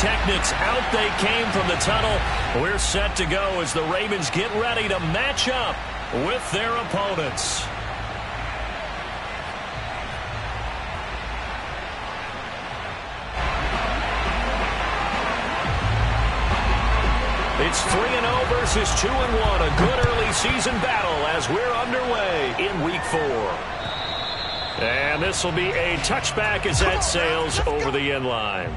Pyrotechnics, out they came from the tunnel. We're set to go as the Ravens get ready to match up with their opponents. It's 3-0 versus 2-1. A good early season battle as we're underway in Week 4. And this will be a touchback as that sails over the end line.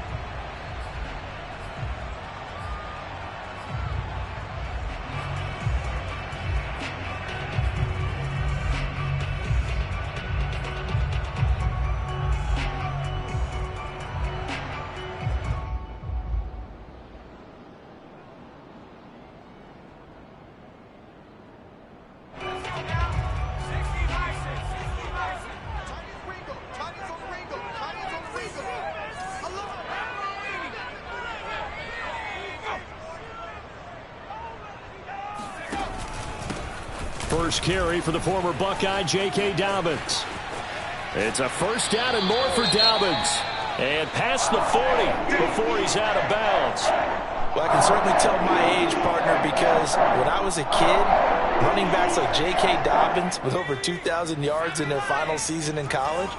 First carry for the former Buckeye, J.K. Dobbins. It's a first down and more for Dobbins. And past the 40 before he's out of bounds. Well, I can certainly tell my age, partner, because when I was a kid, running backs like J.K. Dobbins with over 2,000 yards in their final season in college,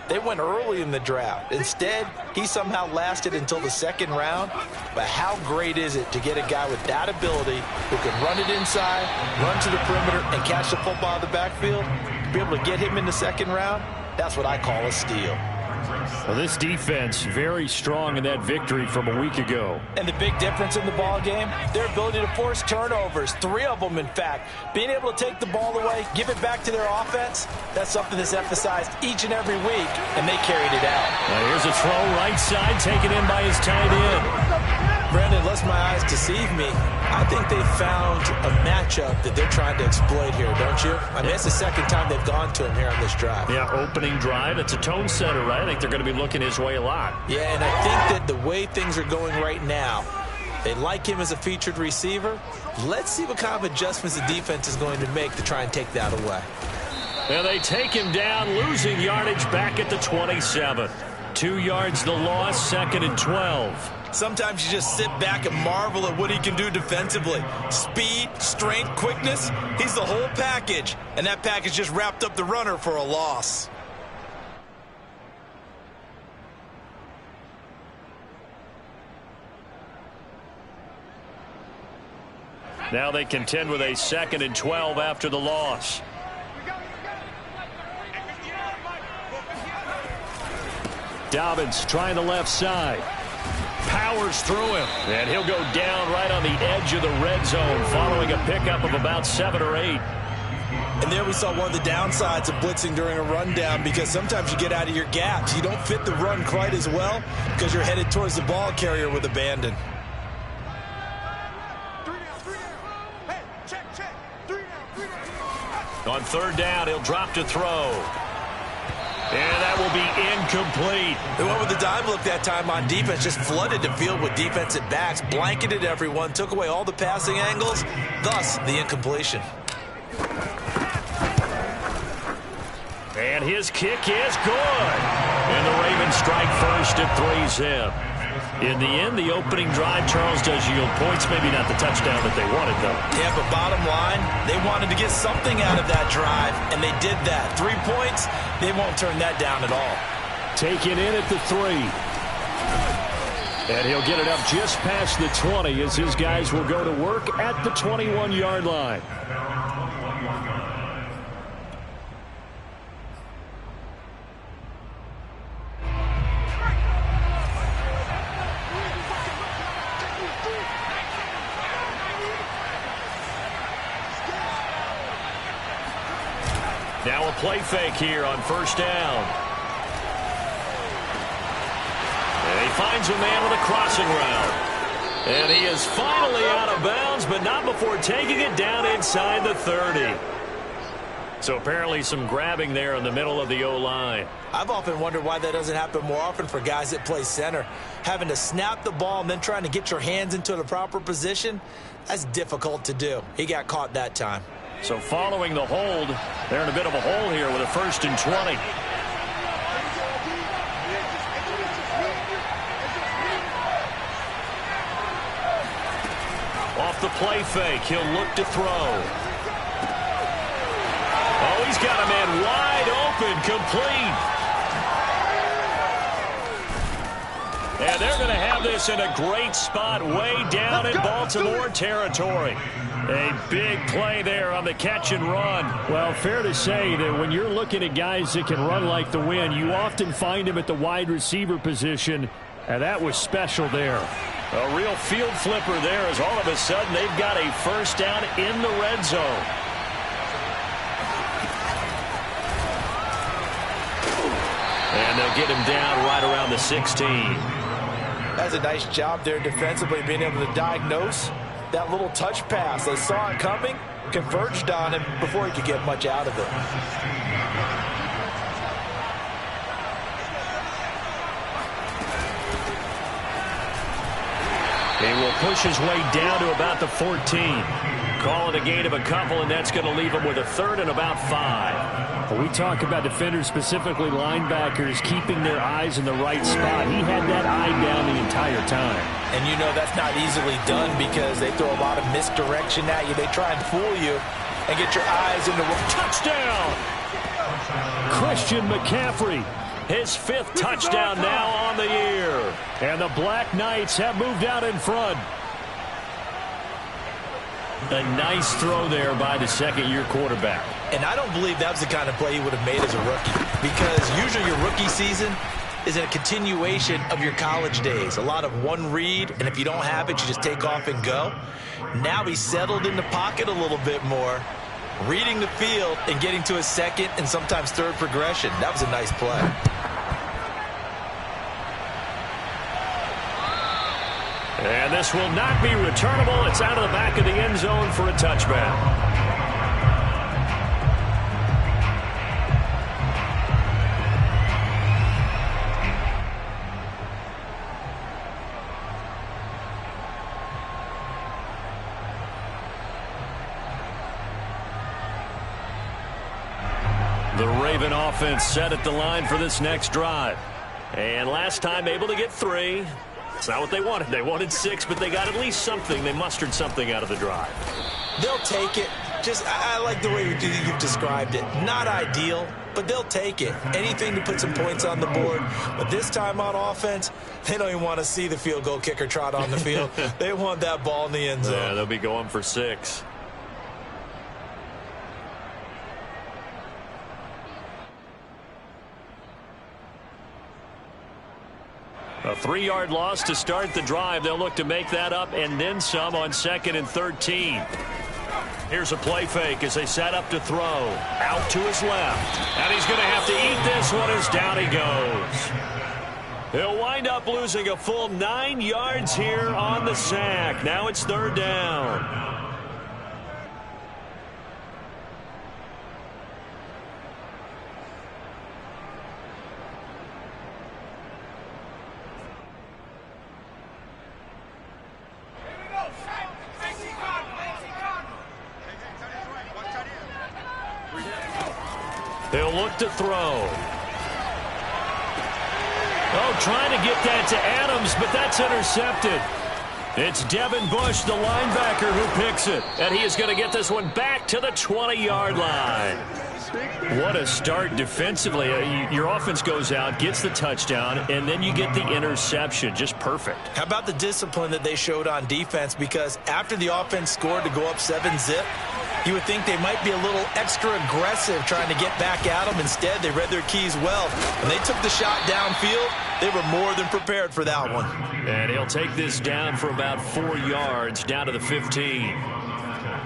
they went early in the draft. Instead, he somehow lasted until the second round. But how great is it to get a guy with that ability who can run it inside, run to the perimeter, and catch the football out of the backfield? To be able to get him in the second round, that's what I call a steal. Well, this defense very strong in that victory from a week ago. And the big difference in the ball game, their ability to force turnovers, 3 of them in fact. Being able to take the ball away, give it back to their offense, that's something that's emphasized each and every week, and they carried it out. Now here's a throw right side, taken in by his tight end. Brandon, lest my eyes deceive me, I think they found a matchup that they're trying to exploit here, don't you? I mean, it's the second time they've gone to him here on this drive. Yeah, opening drive. It's a tone setter, right? I think they're going to be looking his way a lot. Yeah, and I think that the way things are going right now, they like him as a featured receiver. Let's see what kind of adjustments the defense is going to make to try and take that away. And they take him down, losing yardage back at the 27. 2 yards the loss, 2nd and 12. Sometimes you just sit back and marvel at what he can do defensively. Speed, strength, quickness, he's the whole package. And that package just wrapped up the runner for a loss. Now they contend with a 2nd and 12 after the loss. Dobbins trying the left side. Powers through him. And he'll go down right on the edge of the red zone following a pickup of about 7 or 8. And there we saw one of the downsides of blitzing during a rundown, because sometimes you get out of your gaps. You don't fit the run quite as well because you're headed towards the ball carrier with abandon. On 3rd down, he'll drop to throw. And that will be incomplete. They went with the dive look that time on defense, just flooded the field with defensive backs, blanketed everyone, took away all the passing angles, thus the incompletion. And his kick is good. And the Ravens strike first at 3-zip. In the end, the opening drive, Charles, does yield points. Maybe not the touchdown that they wanted, though. Yeah, but bottom line, they wanted to get something out of that drive, and they did that. 3 points, they won't turn that down at all. Taken in at the 3. And he'll get it up just past the 20 as his guys will go to work at the 21-yard line. Now a play fake here on 1st down. And he finds a man with a crossing route. And he is finally out of bounds, but not before taking it down inside the 30. So apparently some grabbing there in the middle of the O-line. I've often wondered why that doesn't happen more often for guys that play center. Having to snap the ball and then trying to get your hands into the proper position, that's difficult to do. He got caught that time. So following the hold, they're in a bit of a hole here with a 1st and 20. Off the play fake, he'll look to throw. Oh, he's got a man wide open, complete. And they're going to have this in a great spot way down in Baltimore territory. A big play there on the catch and run. Well, fair to say that when you're looking at guys that can run like the wind, you often find them at the wide receiver position, and that was special there. A real field flipper there as all of a sudden they've got a first down in the red zone. And they'll get him down right around the 16. That's a nice job there defensively, being able to diagnose that little touch pass. They saw it coming, converged on him before he could get much out of it. He will push his way down to about the 14. Call it a gain of a couple, and that's going to leave him with a third and about 5. When we talk about defenders, specifically linebackers, keeping their eyes in the right spot. He had that eye down the entire time. And you know that's not easily done because they throw a lot of misdirection at you. They try and fool you and get your eyes into touchdown. Christian McCaffrey. His 5th touchdown now on the year. And the Black Knights have moved out in front. A nice throw there by the second-year quarterback. And I don't believe that was the kind of play he would have made as a rookie, because usually your rookie season is a continuation of your college days. A lot of one read, and if you don't have it, you just take off and go. Now he's settled in the pocket a little bit more, reading the field and getting to his second and sometimes third progression. That was a nice play. And this will not be returnable. It's out of the back of the end zone for a touchback. The Raven offense set at the line for this next drive. And last time able to get 3. It's not what they wanted. They wanted 6, but they got at least something. They mustered something out of the drive. They'll take it. I like the way you've described it. Not ideal, but they'll take it. Anything to put some points on the board. But this time on offense, they don't even want to see the field goal kicker trot on the field. They want that ball in the end zone. Yeah, they'll be going for 6. A 3-yard loss to start the drive. They'll look to make that up and then some on 2nd and 13. Here's a play fake as they set up to throw. Out to his left. And he's going to have to eat this one as down he goes. He'll wind up losing a full 9 yards here on the sack. Now it's 3rd down. They'll look to throw. Oh, trying to get that to Adams, but that's intercepted. It's Devin Bush, the linebacker, who picks it. And he is going to get this one back to the 20-yard line. What a start defensively. Your offense goes out, gets the touchdown, and then you get the interception. Just perfect. How about the discipline that they showed on defense? Because after the offense scored to go up 7-zip, you would think they might be a little extra aggressive trying to get back at them. Instead, they read their keys well. When they took the shot downfield, they were more than prepared for that one. And he'll take this down for about 4 yards, down to the 15.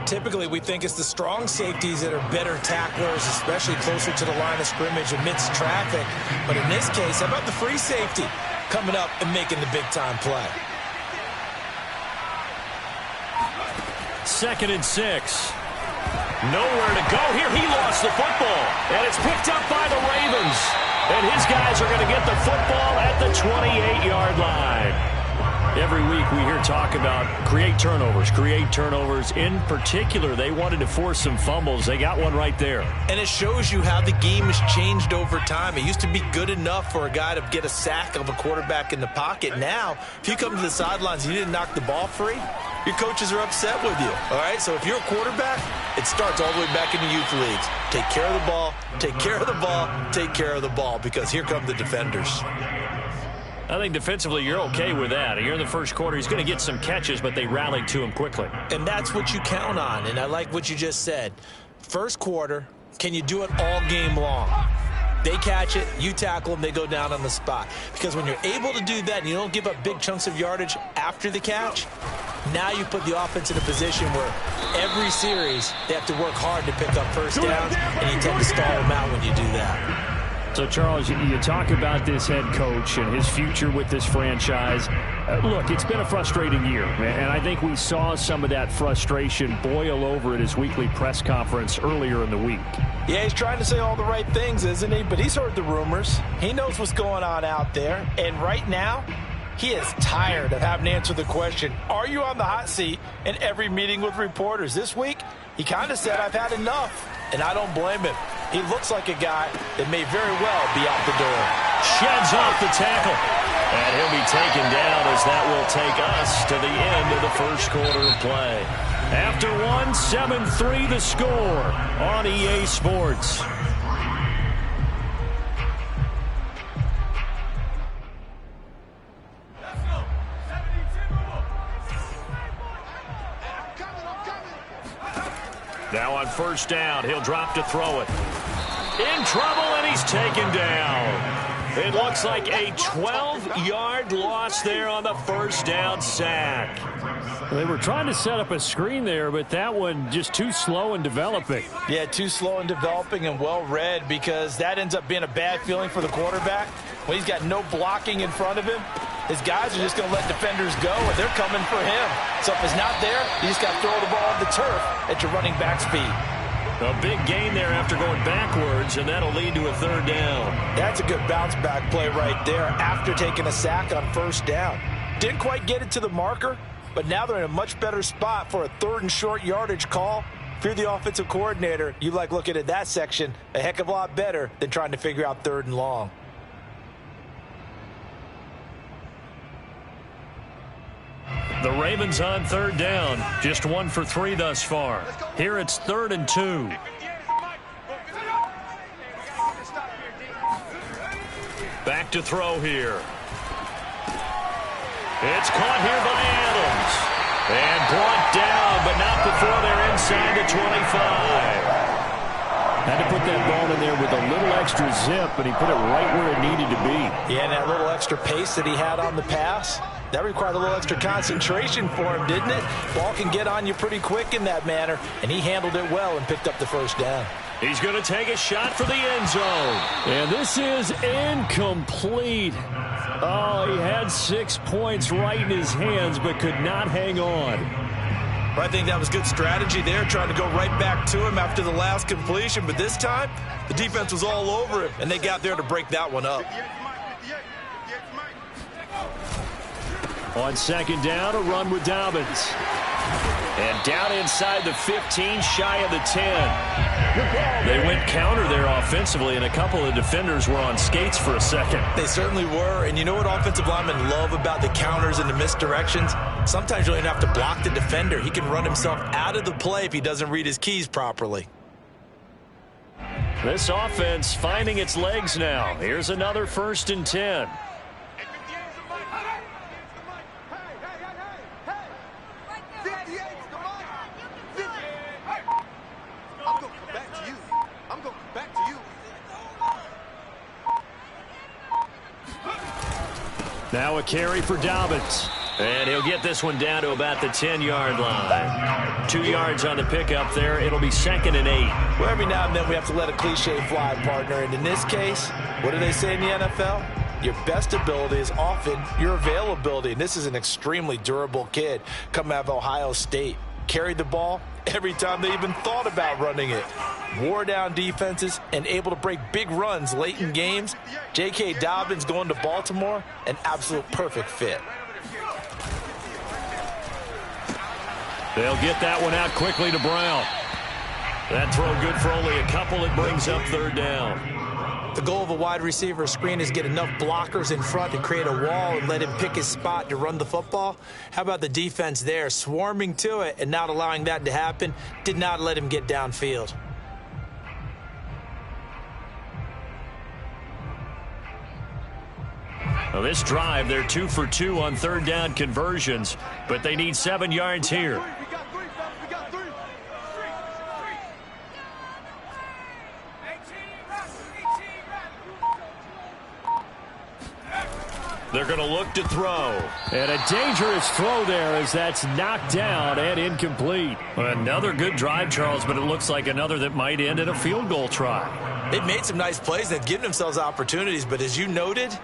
Typically, we think it's the strong safeties that are better tacklers, especially closer to the line of scrimmage amidst traffic. But in this case, how about the free safety coming up and making the big-time play? 2nd and 6. Nowhere to go here. He lost the football. And it's picked up by the Ravens. And his guys are going to get the football at the 28-yard line. Every week we hear talk about create turnovers. In particular, they wanted to force some fumbles. They got one right there. And it shows you how the game has changed over time. It used to be good enough for a guy to get a sack of a quarterback in the pocket. Now, if you come to the sidelines and you didn't knock the ball free, your coaches are upset with you. All right, so if you're a quarterback, it starts all the way back in the youth leagues. Take care of the ball, take care of the ball, take care of the ball, because here come the defenders. I think defensively you're okay with that. You're in the first quarter. He's going to get some catches, but they rallied to him quickly. And that's what you count on, and I like what you just said. First quarter, can you do it all game long? They catch it, you tackle them, they go down on the spot. Because when you're able to do that and you don't give up big chunks of yardage after the catch, now you put the offense in a position where every series they have to work hard to pick up first downs, and you tend to stall them out when you do that. So, Charles, you talk about this head coach and his future with this franchise. Look, it's been a frustrating year, and I think we saw some of that frustration boil over at his weekly press conference earlier in the week. Yeah, he's trying to say all the right things, isn't he? But he's heard the rumors. He knows what's going on out there. And right now, he is tired of having to answer the question, are you on the hot seat in every meeting with reporters? This week, he kind of said, I've had enough. And I don't blame him. He looks like a guy that may very well be out the door. Sheds off the tackle. And he'll be taken down as that will take us to the end of the first quarter of play. After one, 7-3 the score on EA Sports. Now on first down, he'll drop to throw it. In trouble, and he's taken down. It looks like a 12-yard loss there on the first down sack. They were trying to set up a screen there, but that one just too slow in developing. Yeah, too slow in developing and well read, because that ends up being a bad feeling for the quarterback. When he's got no blocking in front of him, his guys are just going to let defenders go, and they're coming for him. So if it's not there, you just got to throw the ball on the turf at your running back speed. A big gain there after going backwards, and that'll lead to a third down. That's a good bounce back play right there after taking a sack on first down. Didn't quite get it to the marker, but now they're in a much better spot for a third and short yardage call. If you're the offensive coordinator, you like looking at that section a heck of a lot better than trying to figure out third and long. The Ravens on third down. Just 1 for 3 thus far. Here it's 3rd and 2. Back to throw here. It's caught here by Adams. And brought down, but not before they're inside the 25. Had to put that ball in there with a little extra zip, but he put it right where it needed to be. Yeah, and that little extra pace that he had on the pass, that required a little extra concentration for him, didn't it? Ball can get on you pretty quick in that manner, and he handled it well and picked up the first down. He's going to take a shot for the end zone. And this is incomplete. Oh, he had 6 points right in his hands, but could not hang on. I think that was good strategy there, trying to go right back to him after the last completion. But this time, the defense was all over him, and they got there to break that one up. On second down, a run with Dobbins. And down inside the 15, shy of the 10. They went counter there offensively, and a couple of defenders were on skates for a second. They certainly were, and you know what offensive linemen love about the counters and the misdirections? Sometimes you don't even have to block the defender. He can run himself out of the play if he doesn't read his keys properly. This offense finding its legs now. Here's another 1st and 10. Now a carry for Dobbins. And he'll get this one down to about the 10-yard line. 2 yards on the pickup there. It'll be 2nd and 8. Well, every now and then we have to let a cliche fly, partner. And in this case, what do they say in the NFL? Your best ability is often your availability. And this is an extremely durable kid coming out of Ohio State. Carried the ball every time they even thought about running it. Wore down defenses and able to break big runs late in games. J.K. Dobbins going to Baltimore, an absolute perfect fit. They'll get that one out quickly to Brown. That throw good for only a couple. It brings up 3rd down. The goal of a wide receiver screen is get enough blockers in front to create a wall and let him pick his spot to run the football. How about the defense there, swarming to it and not allowing that to happen? Did not let him get downfield. Well, this drive, they're 2 for 2 on third down conversions, but they need 7 yards here. They're going to look to throw. And a dangerous throw there as that's knocked down and incomplete. Another good drive, Charles, but it looks like another that might end in a field goal try. They've made some nice plays. They've given themselves opportunities, but as you noted,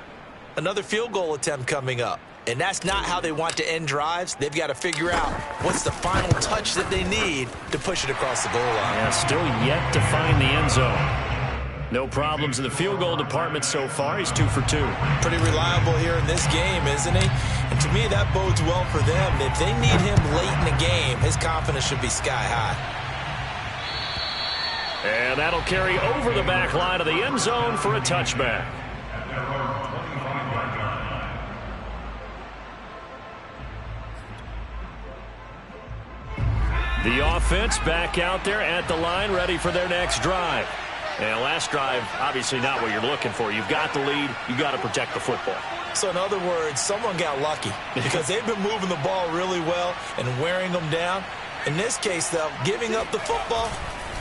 another field goal attempt coming up. And that's not how they want to end drives. They've got to figure out what's the final touch that they need to push it across the goal line. Yeah, still yet to find the end zone. No problems in the field goal department so far. He's 2 for 2. Pretty reliable here in this game, isn't he? And to me, that bodes well for them. If they need him late in the game, his confidence should be sky high. And that'll carry over the back line of the end zone for a touchback. The offense back out there at the line, ready for their next drive. And last drive, obviously not what you're looking for. You've got the lead. You've got to protect the football. So in other words, someone got lucky because they've been moving the ball really well and wearing them down. In this case, though, giving up the football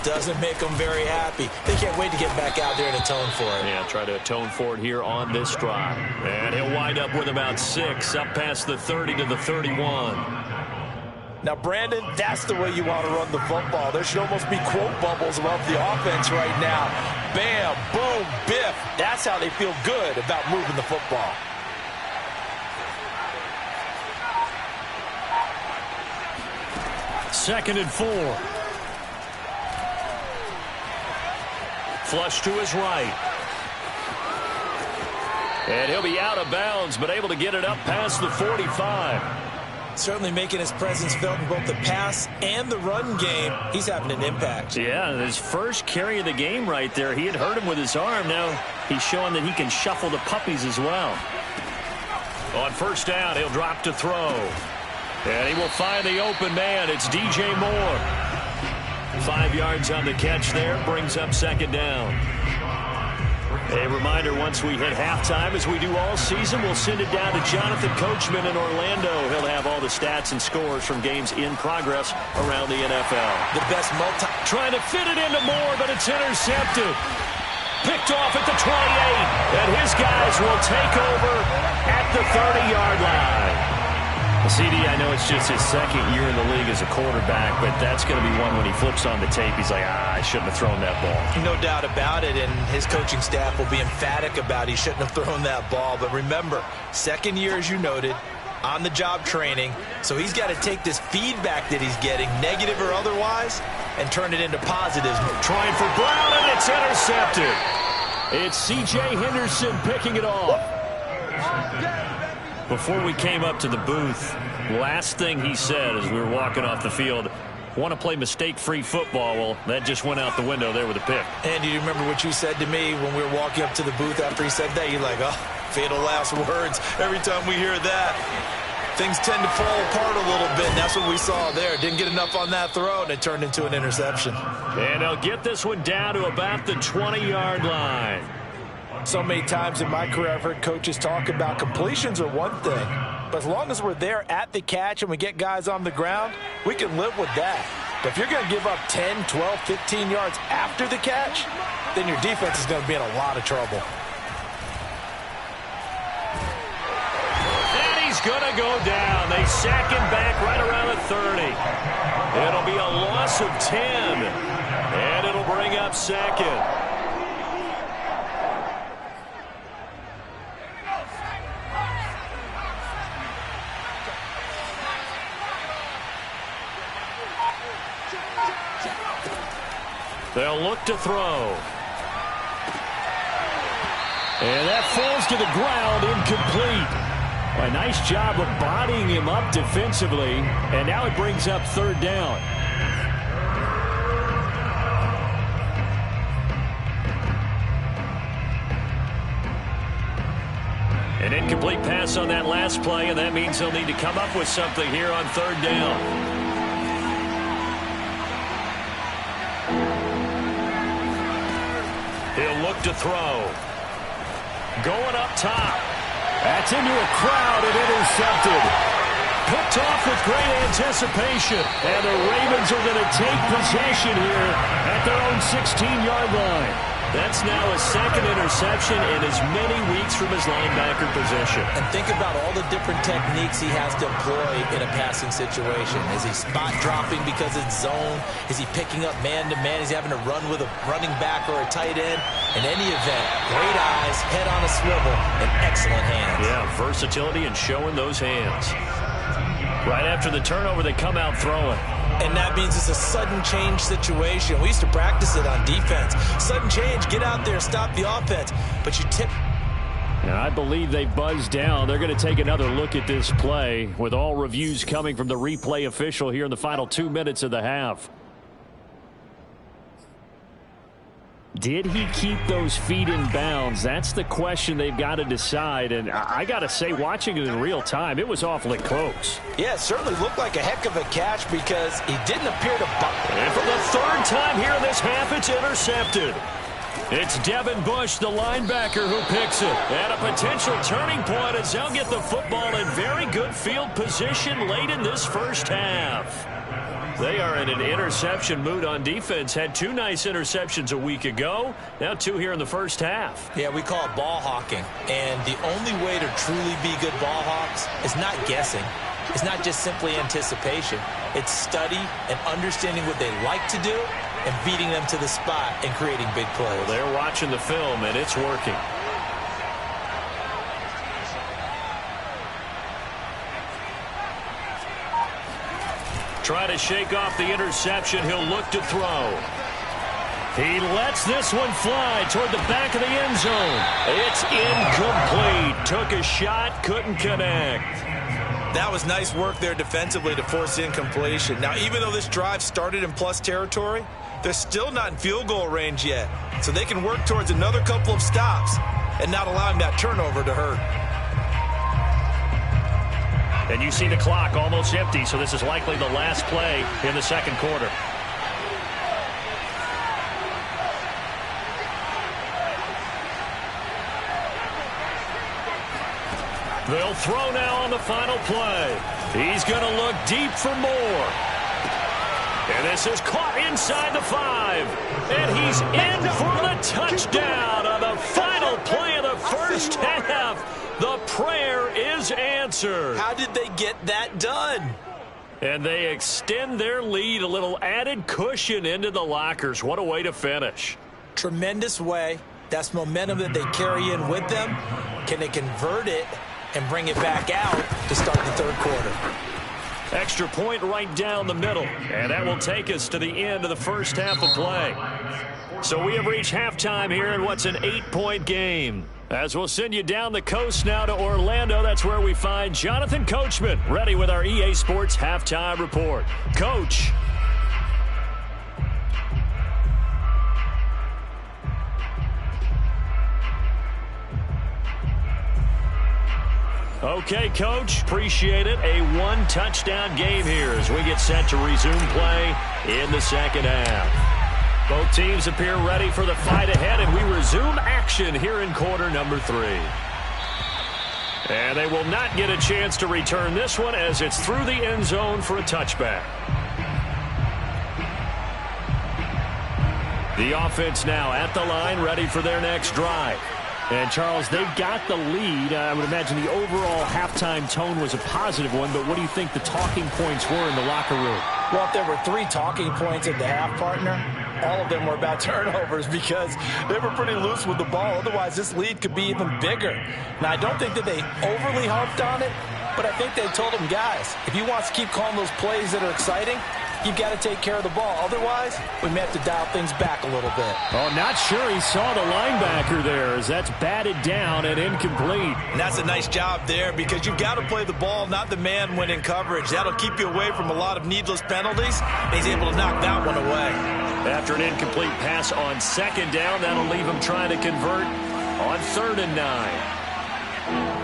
doesn't make them very happy. They can't wait to get back out there and atone for it. Yeah, try to atone for it here on this drive. And he'll wind up with about 6 up past the 30 to the 31. Now, Brandon, that's the way you want to run the football. There should almost be quote bubbles above the offense right now. Bam, boom, biff. That's how they feel good about moving the football. Second and 4. Flush to his right. And he'll be out of bounds, but able to get it up past the 45. Certainly making his presence felt in both the pass and the run game. He's having an impact. Yeah, his first carry of the game right there. He had hurt him with his arm. Now he's showing that he can shuffle the puppies as well. On first down, he'll drop to throw. And he will find the open man. It's DJ Moore. 5 yards on the catch there. Brings up second down. A reminder, once we hit halftime, as we do all season, we'll send it down to Jonathan Coachman in Orlando. He'll have all the stats and scores from games in progress around the NFL. The best Trying to fit it into Moore, but it's intercepted. Picked off at the 28. And his guys will take over at the 30-yard line. CD, I know it's just his second year in the league as a quarterback, but that's going to be one when he flips on the tape. He's like, I shouldn't have thrown that ball. No doubt about it, and his coaching staff will be emphatic about he shouldn't have thrown that ball. But remember, second year, as you noted, on-the-job training, so he's got to take this feedback that he's getting, negative or otherwise, and turn it into positives. Trying for Brown, and it's intercepted. It's C.J. Henderson picking it off. Before we came up to the booth, last thing he said as we were walking off the field, want to play mistake-free football. Well, that just went out the window there with a pick. And do you remember what you said to me when we were walking up to the booth after he said that? You're like, oh, fatal last words. Every time we hear that, things tend to fall apart a little bit. And that's what we saw there. Didn't get enough on that throw, and it turned into an interception. And they'll get this one down to about the 20-yard line. So many times in my career, I've heard coaches talk about completions are one thing. But as long as we're there at the catch and we get guys on the ground, we can live with that. But if you're going to give up 10, 12, 15 yards after the catch, then your defense is going to be in a lot of trouble. And he's going to go down. They sack him back right around the 30. It'll be a loss of 10. And it'll bring up second. They'll look to throw. And that falls to the ground, incomplete. A nice job of bodying him up defensively. And now it brings up third down. Incomplete pass on that last play, and that means they'll need to come up with something here on third down. He'll look to throw. Going up top. That's into a crowd and intercepted. Picked off with great anticipation. And the Ravens are going to take possession here at their own 16-yard line. That's now his second interception in as many weeks from his linebacker position. And think about all the different techniques he has to employ in a passing situation. Is he spot dropping because it's zone? Is he picking up man-to-man? Is he having to run with a running back or a tight end? In any event, great eyes, head on a swivel, and excellent hands. Yeah, versatility and showing those hands. Right after the turnover, they come out throwing. And that means it's a sudden change situation. We used to practice it on defense. Sudden change, get out there, stop the offense. But you tip. And I believe they buzzed down. They're going to take another look at this play with all reviews coming from the replay official here in the final 2 minutes of the half. Did he keep those feet in bounds? That's the question they've got to decide. And I got to say, watching it in real time, it was awfully close. Yeah, it certainly looked like a heck of a catch because he didn't appear to bump. And for the third time here in this half, it's intercepted. It's Devin Bush, the linebacker, who picks it. And a potential turning point as they'll get the football in very good field position late in this first half. They are in an interception mood on defense. Had 2 nice interceptions a week ago. Now 2 here in the first half. Yeah, we call it ball hawking. And the only way to truly be good ball hawks is not guessing. It's not just simply anticipation. It's study and understanding what they like to do and beating them to the spot and creating big plays. Well, they're watching the film, and it's working. Try to shake off the interception. He'll look to throw. He lets this one fly toward the back of the end zone. It's incomplete. Took a shot, couldn't connect. That was nice work there defensively to force incompletion. Now, even though this drive started in plus territory, they're still not in field goal range yet. So they can work towards another couple of stops and not allowing that turnover to hurt. And you see the clock almost empty, so this is likely the last play in the second quarter. They'll throw now on the final play. He's going to look deep for more. And this is caught inside the 5. And he's in for the touchdown on the final play of the first half. The prayer is answered. How did they get that done? And they extend their lead, a little added cushion into the lockers. What a way to finish. Tremendous way. That's momentum that they carry in with them. Can they convert it and bring it back out to start the third quarter? Extra point right down the middle. And that will take us to the end of the first half of play. So we have reached halftime here in what's an 8-point game. As we'll send you down the coast now to Orlando, that's where we find Jonathan Coachman ready with our EA Sports Halftime Report. Coach. Okay, Coach, appreciate it. A 1-touchdown game here as we get set to resume play in the second half. Both teams appear ready for the fight ahead, and we resume action here in quarter number 3. And they will not get a chance to return this one as it's through the end zone for a touchback. The offense now at the line, ready for their next drive. And, Charles, they've got the lead. I would imagine the overall halftime tone was a positive one, but what do you think the talking points were in the locker room? Well, if there were 3 talking points at the half, partner, all of them were about turnovers because they were pretty loose with the ball. Otherwise, this lead could be even bigger. Now, I don't think that they overly harped on it, but I think they told them, guys, if you want to keep calling those plays that are exciting, you've got to take care of the ball. Otherwise, we may have to dial things back a little bit. Oh, not sure he saw the linebacker there as that's batted down and incomplete. And that's a nice job there because you've got to play the ball, not the man when in coverage. That'll keep you away from a lot of needless penalties. And he's able to knock that one away. After an incomplete pass on second down, that'll leave him trying to convert on 3rd and 9.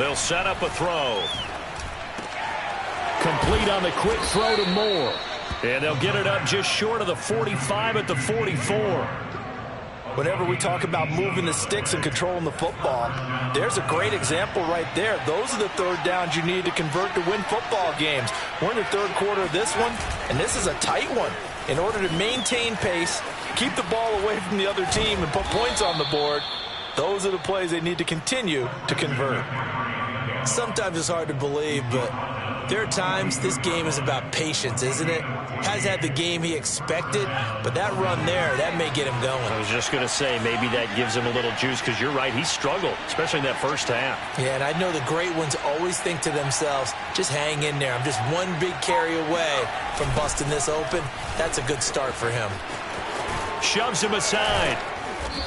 They'll set up a throw. Complete on the quick throw to Moore. And they'll get it up just short of the 45 at the 44. Whenever we talk about moving the sticks and controlling the football, there's a great example right there. Those are the third downs you need to convert to win football games. We're in the third quarter of this one, and this is a tight one. In order to maintain pace, keep the ball away from the other team, and put points on the board, those are the plays they need to continue to convert. Sometimes it's hard to believe, but there are times this game is about patience, isn't it? Has had the game he expected, but that run there, that may get him going. I was just going to say, maybe that gives him a little juice, because you're right, he struggled, especially in that first half. Yeah, and I know the great ones always think to themselves, just hang in there. I'm just one big carry away from busting this open. That's a good start for him. Shoves him aside.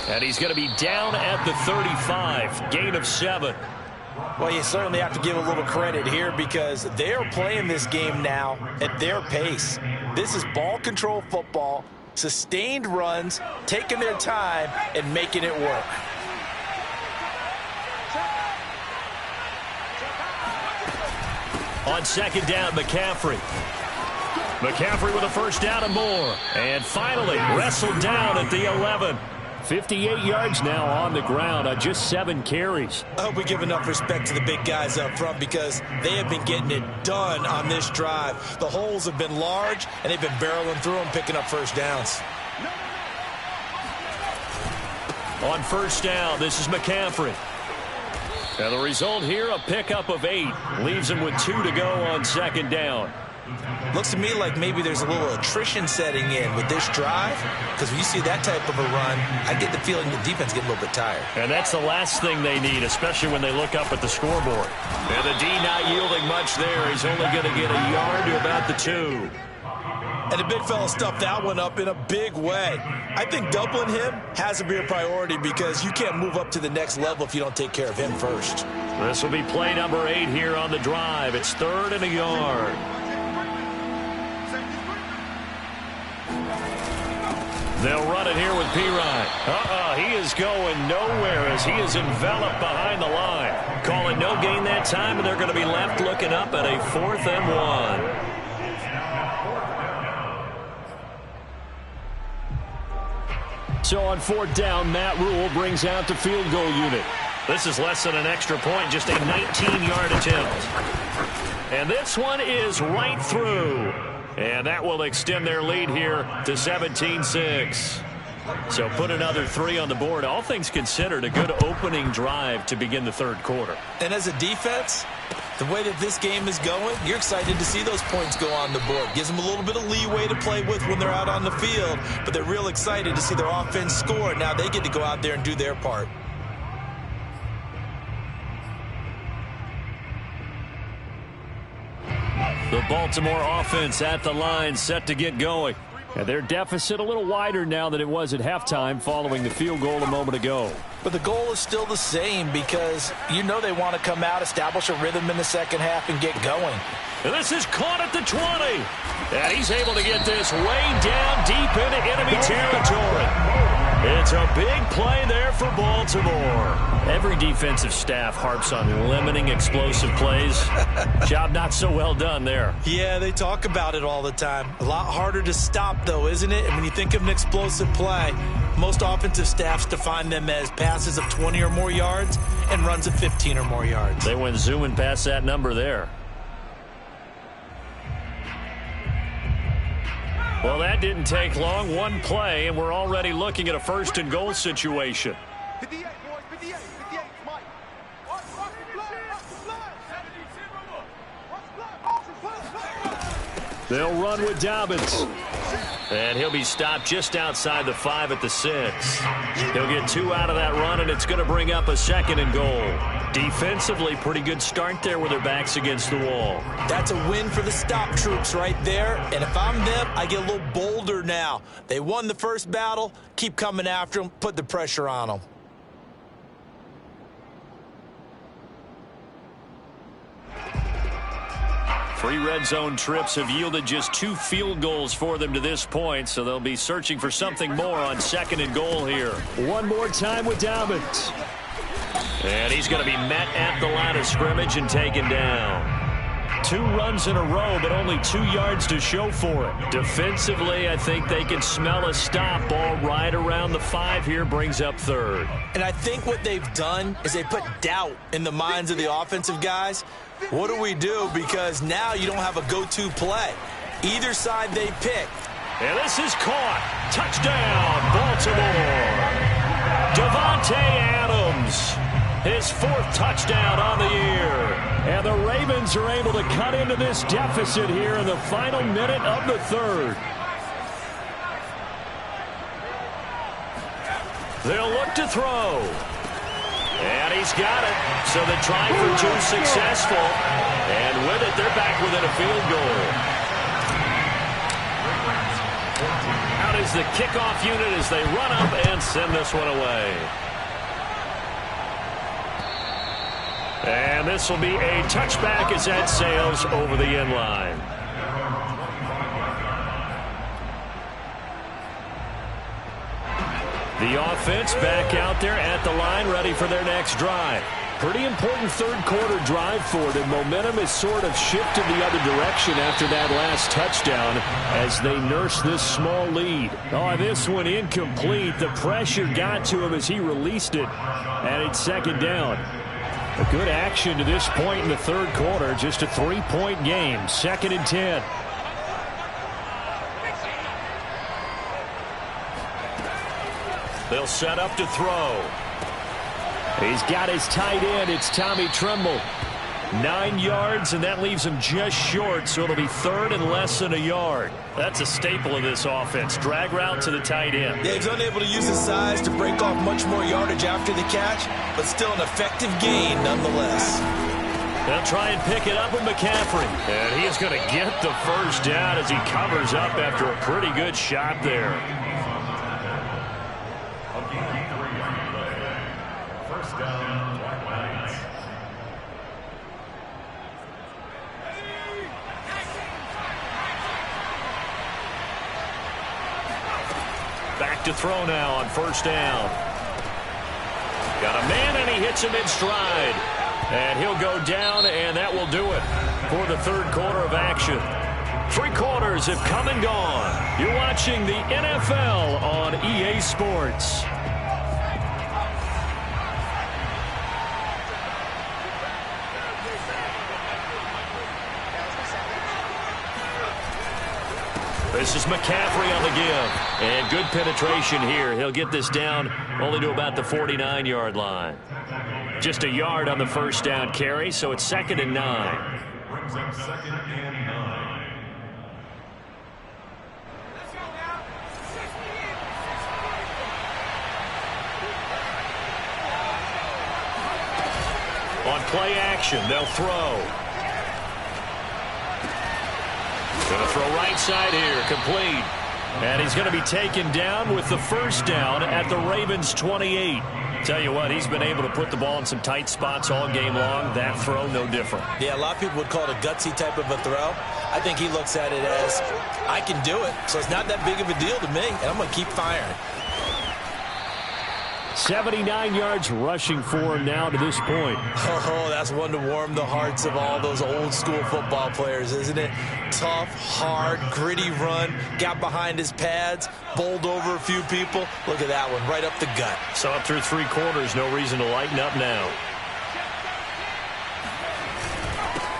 And he's going to be down at the 35. Gain of 7. Well, you certainly have to give a little credit here because they're playing this game now at their pace. This is ball control football, sustained runs, taking their time, and making it work. On second down, McCaffrey. McCaffrey with a first down and more. And finally wrestled down at the 11. 58 yards now on the ground on just 7 carries. I hope we give enough respect to the big guys up front because they have been getting it done on this drive. The holes have been large, and they've been barreling through them, picking up first downs. On first down, this is McCaffrey. And the result here, a pickup of 8. Leaves him with 2 to go on second down. Looks to me like maybe there's a little attrition setting in with this drive because when you see that type of a run, I get the feeling the defense getting a little bit tired. And that's the last thing they need, especially when they look up at the scoreboard. And the D not yielding much there. He's only going to get a yard to about the 2. And the big fella stuffed that one up in a big way. I think doubling him has to be a priority because you can't move up to the next level if you don't take care of him first. This will be play number 8 here on the drive. It's 3rd and a yard. They'll run it here with Pirine. He is going nowhere as he is enveloped behind the line. Calling no gain that time, and they're going to be left looking up at a 4th and 1. So on 4th down, Matt Rule brings out the field goal unit. This is less than an extra point, just a 19-yard attempt. And this one is right through. And that will extend their lead here to 17-6. So put another 3 on the board. All things considered, a good opening drive to begin the third quarter. And as a defense, the way that this game is going, you're excited to see those points go on the board. Gives them a little bit of leeway to play with when they're out on the field, but they're real excited to see their offense score. Now they get to go out there and do their part. The Baltimore offense at the line, set to get going. And their deficit a little wider now than it was at halftime following the field goal a moment ago. But the goal is still the same because you know they want to come out, establish a rhythm in the second half, and get going. And this is caught at the 20. And he's able to get this way down deep into enemy territory. It's a big play there for Baltimore. Every defensive staff harps on limiting explosive plays. Job not so well done there. Yeah, they talk about it all the time. A lot harder to stop, though, isn't it? And when you think of an explosive play, most offensive staffs define them as passes of 20 or more yards and runs of 15 or more yards. They went zooming past that number there. Well, that didn't take long. One play, and we're already looking at a 1st and goal situation. 58, boys, 58, 58, Mike. They'll run with Dobbins. And he'll be stopped just outside the 5 at the 6. He'll get 2 out of that run, and it's going to bring up a 2nd and goal. Defensively, pretty good start there with their backs against the wall. That's a win for the stop troops right there. And if I'm them, I get a little bolder now. They won the first battle. Keep coming after them. Put the pressure on them. Three red zone trips have yielded just 2 field goals for them to this point, so they'll be searching for something more on 2nd and goal here. One more time with Dobbins. And he's going to be met at the line of scrimmage and taken down. 2 runs in a row, but only 2 yards to show for it. Defensively, I think they can smell a stop. Ball right around the 5 here, brings up 3rd. And I think what they've done is they put doubt in the minds of the offensive guys. What do we do? Because now you don't have a go-to play. Either side they pick. And this is caught. Touchdown, Baltimore. Davante Adams, his 4th touchdown on the year. And the Ravens are able to cut into this deficit here in the final minute of the 3rd. They'll look to throw. And he's got it. So the try for 2 successful. And with it, they're back within a field goal. Out is the kickoff unit as they run up and send this one away. And this will be a touchback as that sails over the end line. The offense back out there at the line, ready for their next drive. Pretty important 3rd quarter drive for them. Momentum has sort of shifted the other direction after that last touchdown as they nurse this small lead. Oh, this one incomplete. The pressure got to him as he released it, and it's 2nd down. A good action to this point in the 3rd quarter. Just a 3-point game. 2nd and 10. They'll set up to throw. He's got his tight end. It's Tommy Tremble. 9 yards, and that leaves him just short, so it'll be 3rd and less than a yard. That's a staple of this offense. Drag route to the tight end. Yeah, he's unable to use his size to break off much more yardage after the catch, but still an effective gain nonetheless. They'll try and pick it up with McCaffrey. And he is going to get the 1st down as he covers up after a pretty good shot there. First down, White. Back to throw now on 1st down. Got a man, and he hits him in stride. And he'll go down, and that will do it for the 3rd quarter of action. 3 quarters have come and gone. You're watching the NFL on EA Sports. This is McCaffrey on the give. And good penetration here. He'll get this down only to about the 49-yard line. Just a yard on the 1st down carry, so it's 2nd and 9. Brings up 2nd and 9. On play action, they'll throw. Going to throw right side here, complete. And he's going to be taken down with the 1st down at the Ravens 28. Tell you what, he's been able to put the ball in some tight spots all game long. That throw, no different. Yeah, a lot of people would call it a gutsy type of a throw. I think he looks at it as, I can do it, so it's not that big of a deal to me, and I'm going to keep firing. 79 yards rushing for him now to this point. Oh, that's one to warm the hearts of all those old school football players, isn't it? Tough, hard, gritty run, got behind his pads, bowled over a few people. Look at that one, right up the gut. So up through 3 quarters, no reason to lighten up now.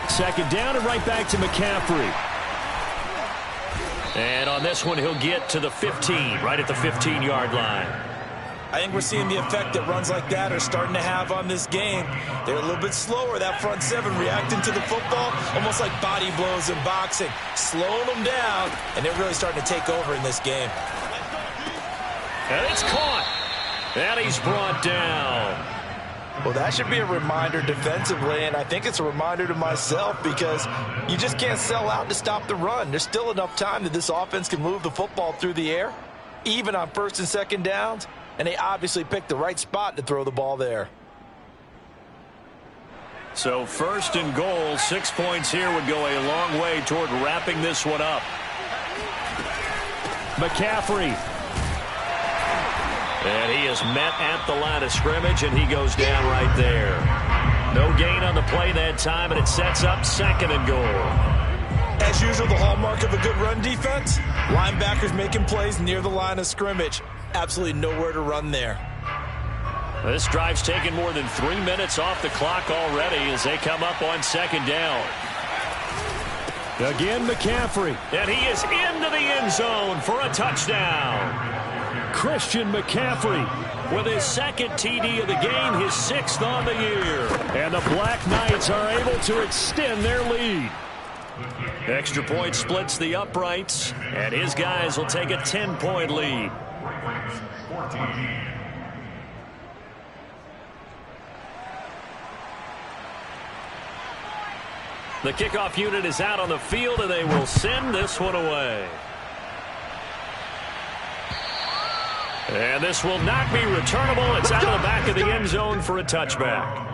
2nd down and right back to McCaffrey. And on this one, he'll get to the 15, right at the 15-yard line. I think we're seeing the effect that runs like that are starting to have on this game. They're a little bit slower, that front 7, reacting to the football, almost like body blows in boxing, slowing them down, and they're really starting to take over in this game. And it's caught. And he's brought down. Well, that should be a reminder defensively, and I think it's a reminder to myself because you just can't sell out to stop the run. There's still enough time that this offense can move the football through the air, even on 1st and 2nd downs. And they obviously picked the right spot to throw the ball there. So 1st and goal, 6 points here would go a long way toward wrapping this one up. McCaffrey. And he is met at the line of scrimmage, and he goes down right there. No gain on the play that time, and it sets up 2nd and goal. As usual, the hallmark of a good run defense, linebackers making plays near the line of scrimmage. Absolutely nowhere to run there. This drive's taken more than 3 minutes off the clock already as they come up on 2nd down. Again, McCaffrey. And he is into the end zone for a touchdown. Christian McCaffrey with his 2nd TD of the game, his 6th on the year. And the Black Knights are able to extend their lead. Extra point splits the uprights, and his guys will take a 10-point lead. The kickoff unit is out on the field, and they will send this one away. And this will not be returnable. It's out of the back of the end zone for a touchback.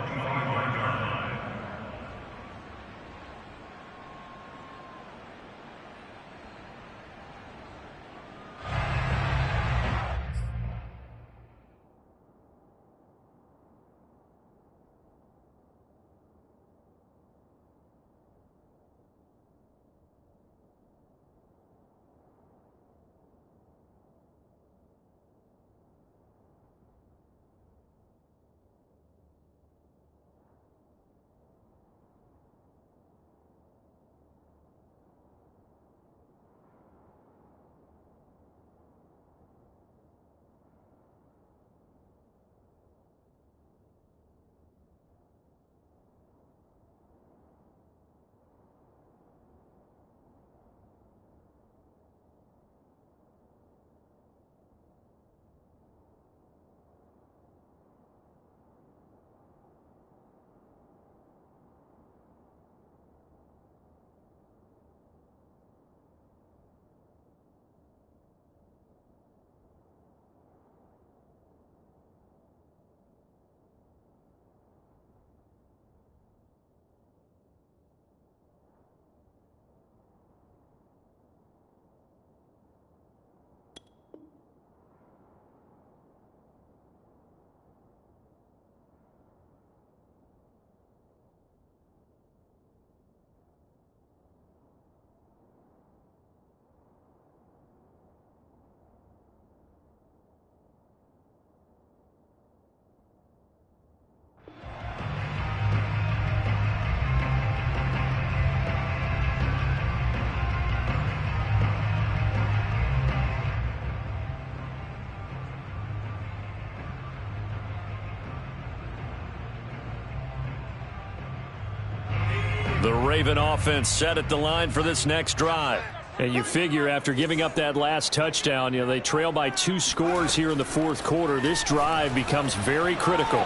The Raven offense set at the line for this next drive. And you figure after giving up that last touchdown, they trail by 2 scores here in the 4th quarter. This drive becomes very critical.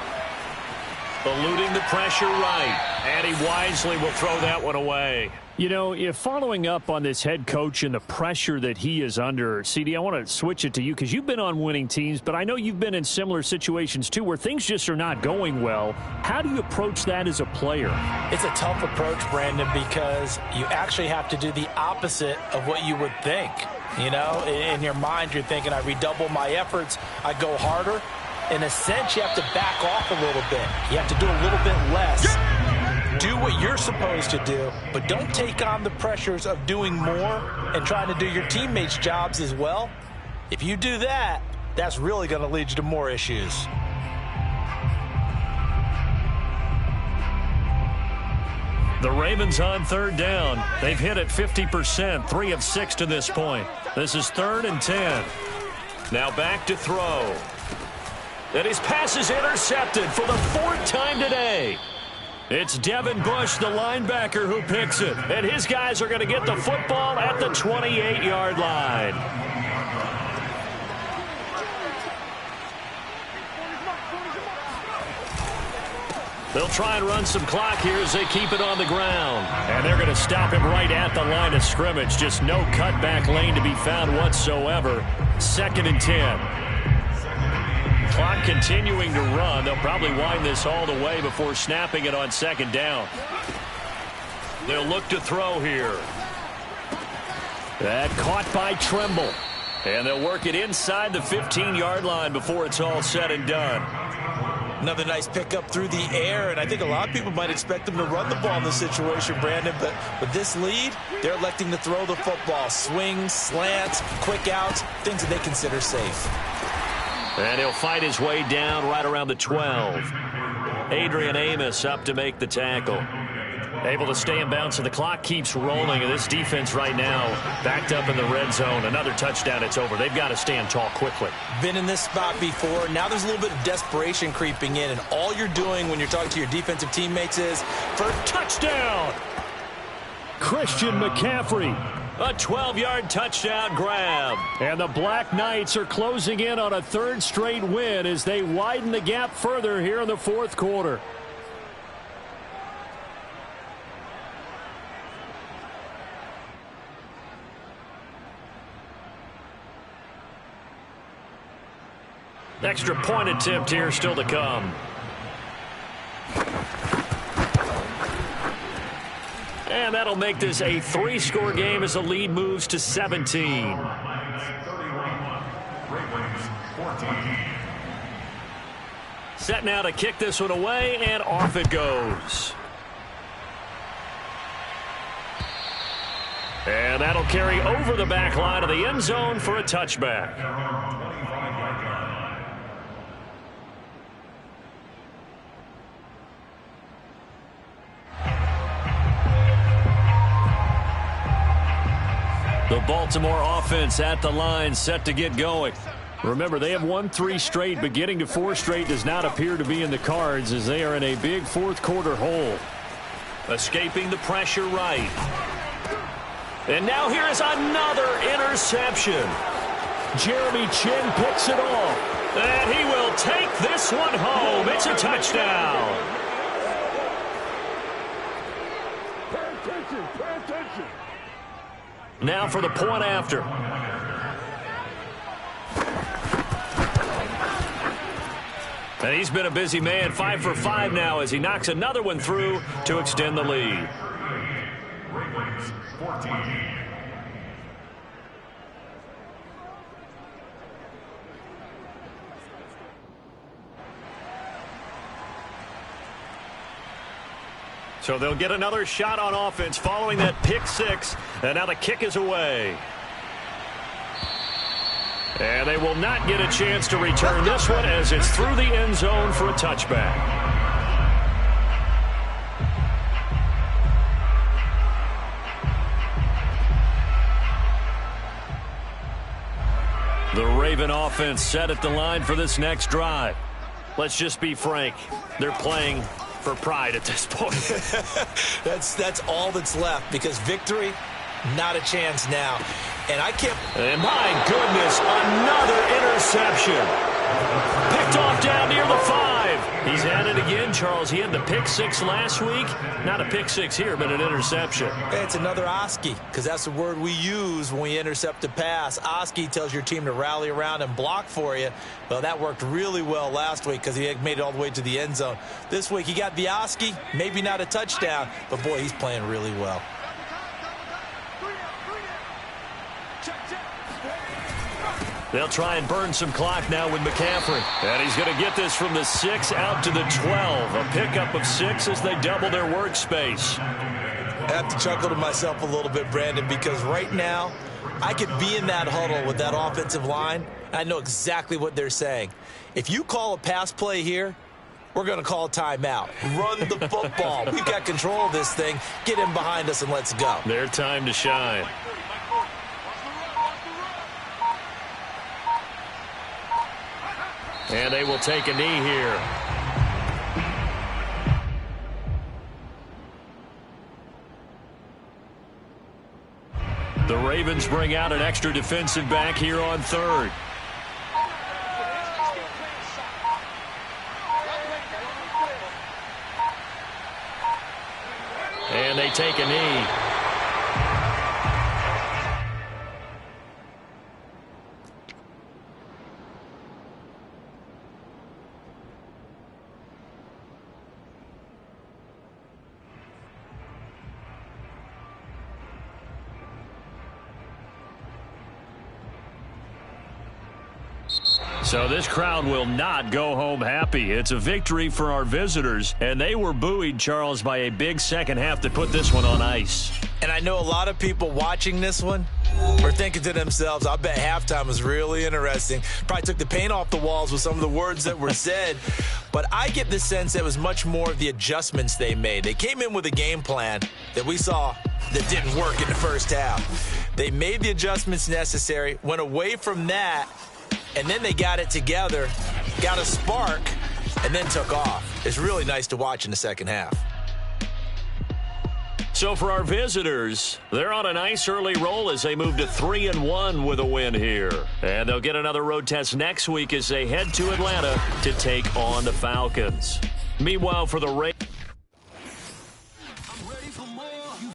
Eluding the pressure right. And he wisely will throw that one away. If following up on this head coach and the pressure that he is under, CD, I want to switch it to you because you've been on winning teams, but I know you've been in similar situations too where things just are not going well. How do you approach that as a player? It's a tough approach, Brandon, because you actually have to do the opposite of what you would think. In your mind, you're thinking, I redouble my efforts, I go harder. In a sense, you have to back off a little bit. You have to do a little bit less. Do what you're supposed to do, but don't take on the pressures of doing more and trying to do your teammates' jobs as well. If you do that, that's really going to lead you to more issues. The Ravens on 3rd down. They've hit it 50%, 3 of 6 to this point. This is 3rd and 10. Now back to throw. And his pass is intercepted for the 4th time today. It's Devin Bush, the linebacker, who picks it. And his guys are going to get the football at the 28-yard line. They'll try and run some clock here as they keep it on the ground. And they're going to stop him right at the line of scrimmage. Just no cutback lane to be found whatsoever. 2nd and 10. Clock continuing to run. They'll probably wind this all the way before snapping it on 2nd down. They'll look to throw here. That caught by Tremble. And they'll work it inside the 15-yard line before it's all said and done. Another nice pickup through the air, and I think a lot of people might expect them to run the ball in this situation, Brandon, but with this lead, they're electing to throw the football. Swings, slants, quick outs, things that they consider safe. And he'll fight his way down right around the 12. Adrian Amos up to make the tackle. Able to stay in bounds, and the clock keeps rolling. And this defense right now backed up in the red zone. Another touchdown, it's over. They've got to stand tall quickly. Been in this spot before. Now there's a little bit of desperation creeping in, and all you're doing when you're talking to your defensive teammates is for touchdown. Christian McCaffrey. A 12-yard touchdown grab. And the Black Knights are closing in on a third straight win as they widen the gap further here in the fourth quarter. Extra point attempt here still to come. And that'll make this a 3-score game as the lead moves to 17. Set now to kick this one away, and off it goes. And that'll carry over the back line of the end zone for a touchback. The Baltimore offense at the line, set to get going. Remember, they have won 3 straight, but getting to 4 straight does not appear to be in the cards as they are in a big fourth quarter hole. Escaping the pressure right. And now here is another interception. Jeremy Chinn picks it off. And he will take this one home. It's a touchdown. Pay attention, pay attention. Now for the point after. And he's been a busy man, 5 for 5 now as he knocks another one through to extend the lead. Ravens 14. So they'll get another shot on offense following that pick 6. And now the kick is away. And they will not get a chance to return this one as it's through the end zone for a touchback. The Raven offense set at the line for this next drive. Let's just be frank. They're playing for pride at this point. That's all that's left, because victory, not a chance now. And I can't... And my goodness, another interception. Picked off down near the 5. He's at it again, Charles. He had the pick 6 last week. Not a pick 6 here, but an interception. It's another Oski, because that's the word we use when we intercept a pass. Oski tells your team to rally around and block for you. Well, that worked really well last week because he made it all the way to the end zone. This week he got the Oski, maybe not a touchdown, but boy, he's playing really well. They'll try and burn some clock now with McCaffrey. And he's going to get this from the 6 out to the 12. A pickup of 6 as they double their workspace. I have to chuckle to myself a little bit, Brandon, because right now I could be in that huddle with that offensive line. I know exactly what they're saying. If you call a pass play here, we're going to call a timeout. Run the football. We've got control of this thing. Get in behind us and let's go. Their time to shine. And they will take a knee here. The Ravens bring out an extra defensive back here on 3rd. And they take a knee. So this crowd will not go home happy. It's a victory for our visitors, and they were buoyed, Charles, by a big second half to put this one on ice. And I know a lot of people watching this one were thinking to themselves, I bet halftime was really interesting. Probably took the paint off the walls with some of the words that were said. But I get the sense that it was much more of the adjustments they made. They came in with a game plan that we saw that didn't work in the first half. They made the adjustments necessary, went away from that, and then they got it together, got a spark, and then took off. It's really nice to watch in the second half. So for our visitors, they're on a nice early roll as they move to 3-1 with a win here. And they'll get another road test next week as they head to Atlanta to take on the Falcons. Meanwhile, for the Raiders.